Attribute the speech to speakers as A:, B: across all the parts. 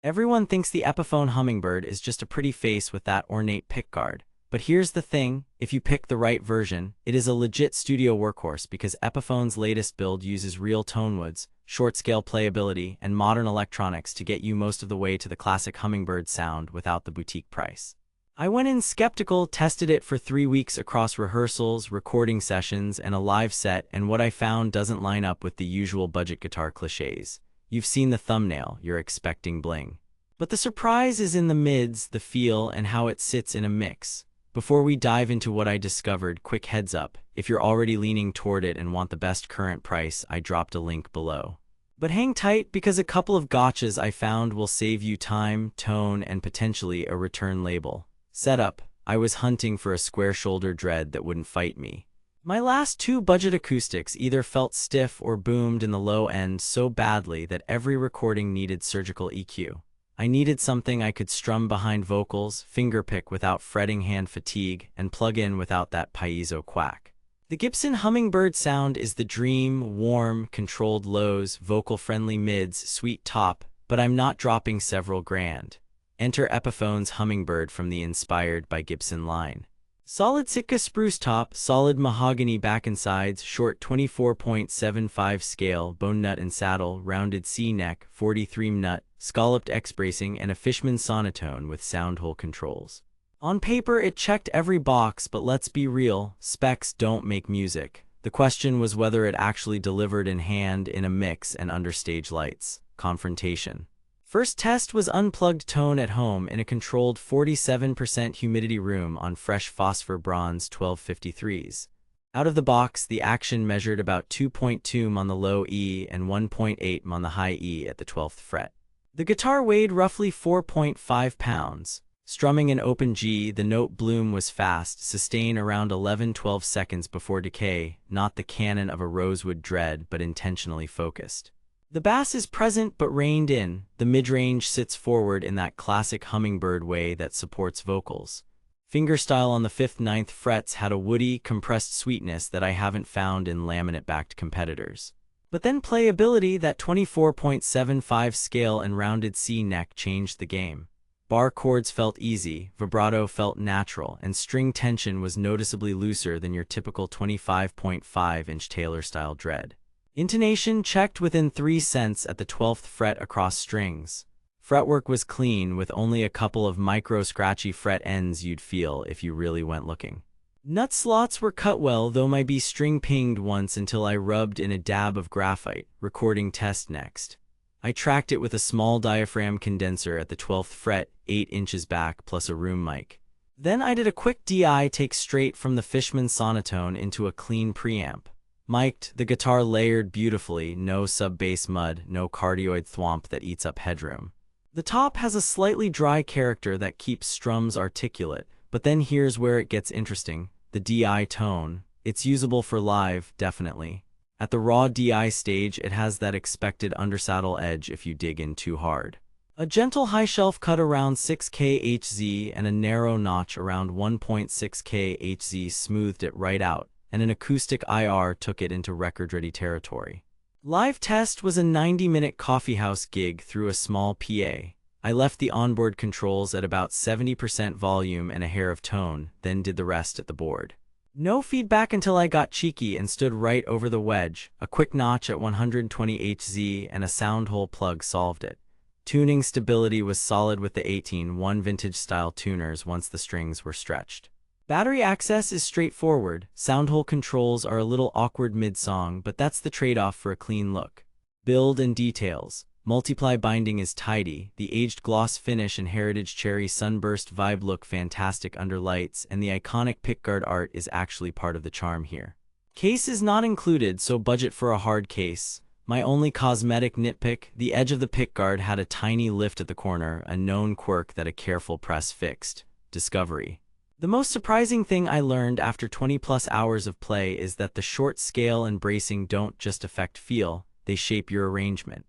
A: Everyone thinks the Epiphone Hummingbird is just a pretty face with that ornate pickguard. But here's the thing, if you pick the right version, it is a legit studio workhorse because Epiphone's latest build uses real tone woods, short-scale playability, and modern electronics to get you most of the way to the classic Hummingbird sound without the boutique price. I went in skeptical, tested it for 3 weeks across rehearsals, recording sessions, and a live set, and what I found doesn't line up with the usual budget guitar cliches. You've seen the thumbnail, you're expecting bling. But the surprise is in the mids, the feel, and how it sits in a mix. Before we dive into what I discovered, quick heads up, if you're already leaning toward it and want the best current price, I dropped a link below. But hang tight because a couple of gotchas I found will save you time, tone, and potentially a return label. Setup: I was hunting for a square-shoulder dread that wouldn't fight me. My last 2 budget acoustics either felt stiff or boomed in the low end so badly that every recording needed surgical EQ. I needed something I could strum behind vocals, fingerpick without fretting hand fatigue, and plug in without that piezo quack. The Gibson Hummingbird sound is the dream: warm, controlled lows, vocal-friendly mids, sweet top, but I'm not dropping several grand. Enter Epiphone's Hummingbird from the Inspired by Gibson line. Solid Sitka spruce top, solid mahogany back and sides, short 24.75 scale, bone nut and saddle, rounded C neck, 43 nut, scalloped X bracing, and a Fishman sonotone with sound hole controls. On paper it checked every box, but let's be real, specs don't make music. The question was whether it actually delivered in hand, in a mix, and under stage lights. Confrontation. First test was unplugged tone at home in a controlled 47% humidity room on fresh phosphor bronze 1253s. Out of the box, the action measured about 2.2 m on the low E and 1.8 m on the high E at the 12th fret. The guitar weighed roughly 4.5 pounds. Strumming an open G, the note bloom was fast, sustain around 11-12 seconds before decay, not the canon of a rosewood dread but intentionally focused. The bass is present but reined in, the mid-range sits forward in that classic Hummingbird way that supports vocals. Fingerstyle on the 5th-9th frets had a woody, compressed sweetness that I haven't found in laminate-backed competitors. But then playability, that 24.75 scale and rounded C neck changed the game. Bar chords felt easy, vibrato felt natural, and string tension was noticeably looser than your typical 25.5-inch Taylor-style dread. Intonation checked within 3 cents at the 12th fret across strings. Fretwork was clean, with only a couple of micro-scratchy fret ends you'd feel if you really went looking. Nut slots were cut well, though my B string pinged once until I rubbed in a dab of graphite. Recording test next. I tracked it with a small diaphragm condenser at the 12th fret, 8 inches back, plus a room mic. Then I did a quick DI take straight from the Fishman sonotone into a clean preamp. Mic'd, the guitar layered beautifully, no sub-bass mud, no cardioid thwomp that eats up headroom. The top has a slightly dry character that keeps strums articulate, but then here's where it gets interesting, the DI tone. It's usable for live, definitely. At the raw DI stage, it has that expected undersaddle edge if you dig in too hard. A gentle high shelf cut around 6K Hz and a narrow notch around 1.6K Hz smoothed it right out, and an acoustic IR took it into record-ready territory. Live test was a 90-minute coffeehouse gig through a small PA. I left the onboard controls at about 70% volume and a hair of tone, then did the rest at the board. No feedback until I got cheeky and stood right over the wedge. A quick notch at 120 Hz and a sound hole plug solved it. Tuning stability was solid with the 18-1 vintage-style tuners once the strings were stretched. Battery access is straightforward. Sound hole controls are a little awkward mid-song, but that's the trade-off for a clean look. Build and details. Multiply binding is tidy, the aged gloss finish and heritage cherry sunburst vibe look fantastic under lights, and the iconic pickguard art is actually part of the charm here. Case is not included, so budget for a hard case. My only cosmetic nitpick, the edge of the pickguard had a tiny lift at the corner, a known quirk that a careful press fixed. Discovery. The most surprising thing I learned after 20+ hours of play is that the short scale and bracing don't just affect feel, they shape your arrangement.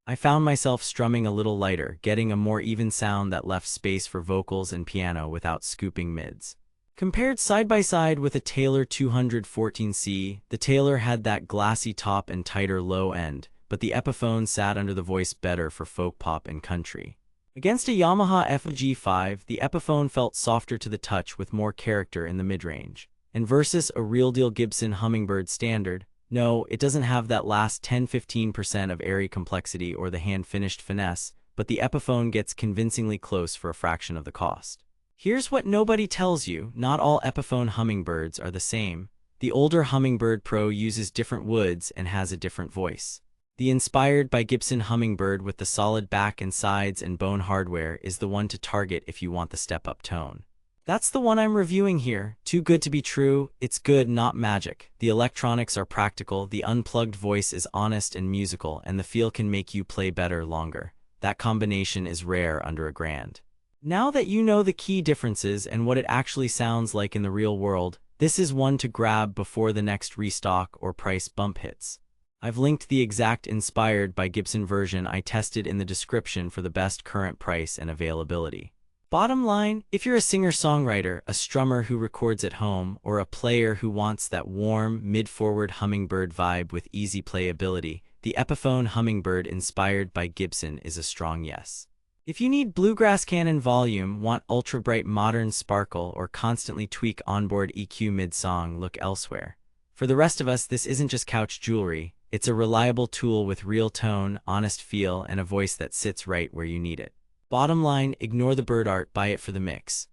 A: I found myself strumming a little lighter, getting a more even sound that left space for vocals and piano without scooping mids. Compared side by side with a Taylor 214C, the Taylor had that glassy top and tighter low end, but the Epiphone sat under the voice better for folk pop and country. Against a Yamaha FG5, the Epiphone felt softer to the touch with more character in the mid-range. And versus a real-deal Gibson Hummingbird standard, no, it doesn't have that last 10–15% of airy complexity or the hand-finished finesse, but the Epiphone gets convincingly close for a fraction of the cost. Here's what nobody tells you: not all Epiphone Hummingbirds are the same. The older Hummingbird Pro uses different woods and has a different voice. The Inspired by Gibson Hummingbird with the solid back and sides and bone hardware is the one to target if you want the step-up tone. That's the one I'm reviewing here. Too good to be true. It's good, not magic. The electronics are practical, the unplugged voice is honest and musical, and the feel can make you play better longer. That combination is rare under $1,000. Now that you know the key differences and what it actually sounds like in the real world, this is one to grab before the next restock or price bump hits. I've linked the exact Inspired by Gibson version I tested in the description for the best current price and availability. Bottom line, if you're a singer-songwriter, a strummer who records at home, or a player who wants that warm, mid-forward hummingbird vibe with easy playability, the Epiphone Hummingbird Inspired by Gibson is a strong yes. If you need bluegrass canon volume, want ultra-bright modern sparkle, or constantly tweak onboard EQ mid-song, look elsewhere. For the rest of us, this isn't just couch jewelry. It's a reliable tool with real tone, honest feel, and a voice that sits right where you need it. Bottom line, ignore the bird art, buy it for the mix.